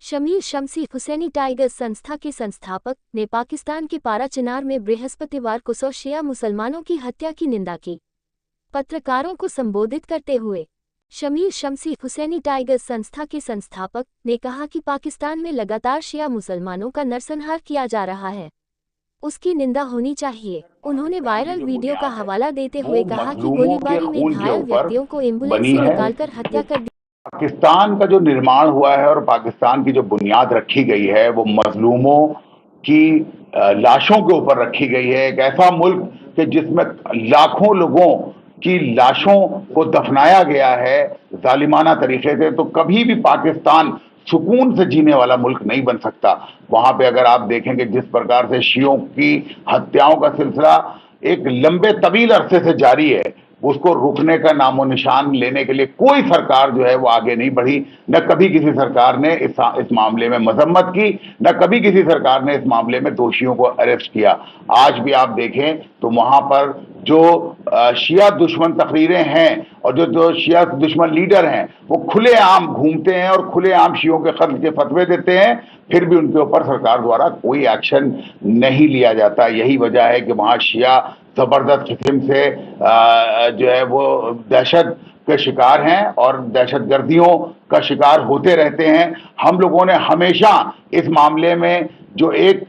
शमीर शमसी Husaini tiger संस्था के संस्थापक ने पाकिस्तान के पारा चिनार में बृहस्पतिवार को 100 शिया मुसलमानों की हत्या की निंदा की। पत्रकारों को संबोधित करते हुए शमीर शमसी हुसैनी टाइगर संस्था के संस्थापक ने कहा कि पाकिस्तान में लगातार शिया मुसलमानों का नरसंहार किया जा रहा है, उसकी निंदा होनी चाहिए। उन्होंने वायरल वीडियो का हवाला देते हुए कहा कि गोलीबारी में घायल व्यक्तियों को एम्बुलेंस से निकालकर हत्या कर दी। पाकिस्तान का जो निर्माण हुआ है और पाकिस्तान की जो बुनियाद रखी गई है वो मजलूमों की लाशों के ऊपर रखी गई है। एक ऐसा मुल्क कि जिसमें लाखों लोगों की लाशों को दफनाया गया है जालिमाना तरीके से, तो कभी भी पाकिस्तान सुकून से जीने वाला मुल्क नहीं बन सकता। वहां पे अगर आप देखेंगे जिस प्रकार से शियों की हत्याओं का सिलसिला एक लंबे तवील अरसे से जारी है, उसको रुकने का नामो निशान लेने के लिए कोई सरकार जो है वो आगे नहीं बढ़ी। न कभी किसी सरकार ने इस मामले में मजम्मत की, न कभी किसी सरकार ने इस मामले में दोषियों को अरेस्ट किया। आज भी आप देखें तो वहां पर जो शिया दुश्मन तकरीरें हैं और जो शिया दुश्मन लीडर हैं वो खुलेआम घूमते हैं और खुलेआम शियों के कत्ल के फतवे देते हैं, फिर भी उनके ऊपर सरकार द्वारा कोई एक्शन नहीं लिया जाता। यही वजह है कि वहां शिया जबरदस्त किस्म से जो है वो दहशत के शिकार हैं और दहशत गर्दियों का शिकार होते रहते हैं। हम लोगों ने हमेशा इस मामले में जो एक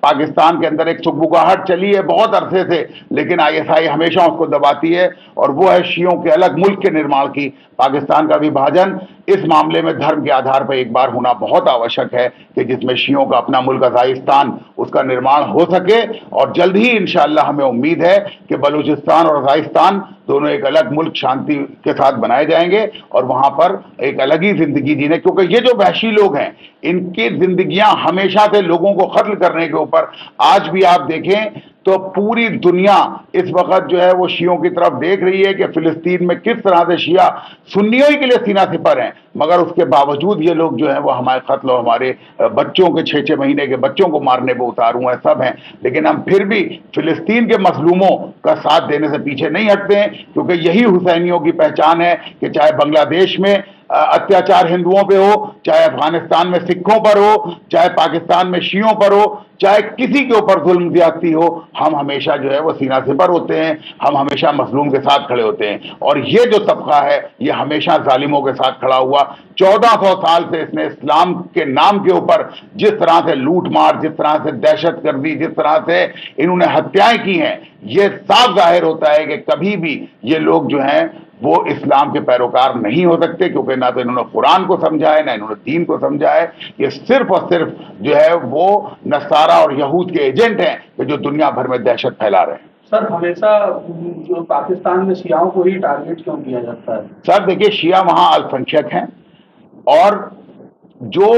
पाकिस्तान के अंदर एक सुगबुगाहट चली है बहुत अरसे से, लेकिन आईएसआई हमेशा उसको दबाती है, और वो है शियों के अलग मुल्क के निर्माण की। पाकिस्तान का विभाजन इस मामले में धर्म के आधार पर एक बार होना बहुत आवश्यक है कि जिसमें शियों का अपना मुल्क अज़ाइस्तान उसका निर्माण हो सके। और जल्द ही इंशाअल्लाह हमें उम्मीद है कि बलूचिस्तान और अज़ाइस्तान दोनों एक अलग मुल्क शांति के साथ बनाए जाएंगे और वहां पर एक अलग ही जिंदगी जीने, क्योंकि ये जो वहशी लोग हैं इनकी जिंदगियां हमेशा से लोगों को कत्ल करने के ऊपर। आज भी आप देखें तो पूरी दुनिया इस वक्त जो है वो शियों की तरफ देख रही है कि फिलिस्तीन में किस तरह से शिया सुन्नियों के लिए सीना सिपर हैं, मगर उसके बावजूद ये लोग जो है वो हमारे कत्ल और हमारे बच्चों के 6-6 महीने के बच्चों को मारने पर उतार हुए हैं, सब हैं। लेकिन हम फिर भी फिलिस्तीन के मजलूमों का साथ देने से पीछे नहीं हटते हैं, क्योंकि यही हुसैनियों की पहचान है कि चाहे बांग्लादेश में अत्याचार हिंदुओं पे हो, चाहे अफगानिस्तान में सिखों पर हो, चाहे पाकिस्तान में शियों पर हो, चाहे किसी के ऊपर जुल्म ज्यादती हो, हम हमेशा जो है वो सीना सिपर होते हैं, हम हमेशा मजलूम के साथ खड़े होते हैं। और ये जो तबका है ये हमेशा जालिमों के साथ खड़ा हुआ। 1400 साल से इसने इस्लाम के नाम के ऊपर जिस तरह से लूट मार, जिस तरह से दहशत गर्दी, जिस तरह से इन्होंने हत्याएं की हैं, ये साफ जाहिर होता है कि कभी भी ये लोग जो हैं वो इस्लाम के पैरोकार नहीं हो सकते, क्योंकि ना तो इन्होंने कुरान को समझा है, ना इन्होंने दीन को समझा है। ये सिर्फ और सिर्फ जो है वो नसारा और यहूद के एजेंट हैं कि जो दुनिया भर में दहशत फैला रहे हैं। सर, हमेशा जो पाकिस्तान में शियाओं को ही टारगेट क्यों किया जाता है? सर देखिए, शिया वहां अल्पसंख्यक हैं, और जो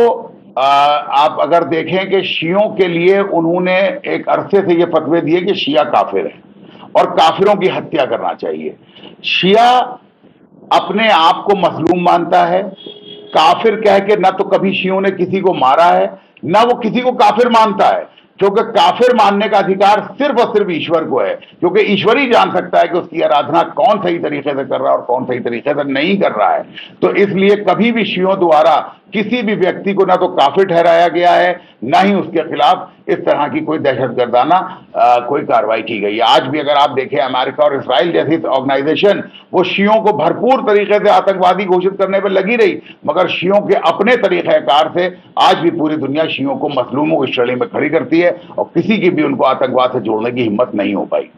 आप अगर देखें कि शियों के लिए उन्होंने एक अरसे से ये फतवे दिए कि शिया काफिर हैं और काफिरों की हत्या करना चाहिए। शिया अपने आप को मजलूम मानता है, काफिर कह के ना तो कभी शियों ने किसी को मारा है, ना वो किसी को काफिर मानता है, क्योंकि काफिर मानने का अधिकार सिर्फ और सिर्फ ईश्वर को है, क्योंकि ईश्वर ही जान सकता है कि उसकी आराधना कौन सही तरीके से कर रहा है और कौन सही तरीके से नहीं कर रहा है। तो इसलिए कभी भी शियों द्वारा किसी भी व्यक्ति को ना तो काफिर ठहराया गया है, ना ही उसके खिलाफ इस तरह की कोई दहशतगर्दाना कोई कार्रवाई की गई है। आज भी अगर आप देखें अमेरिका और इसराइल जैसी ऑर्गेनाइजेशन वो शियों को भरपूर तरीके से आतंकवादी घोषित करने पर लगी रही, मगर शियों के अपने तरीक़ेकार से आज भी पूरी दुनिया शियों को मजलूमों की श्रेणी में खड़ी करती है और किसी की भी उनको आतंकवाद से जोड़ने की हिम्मत नहीं हो पाई।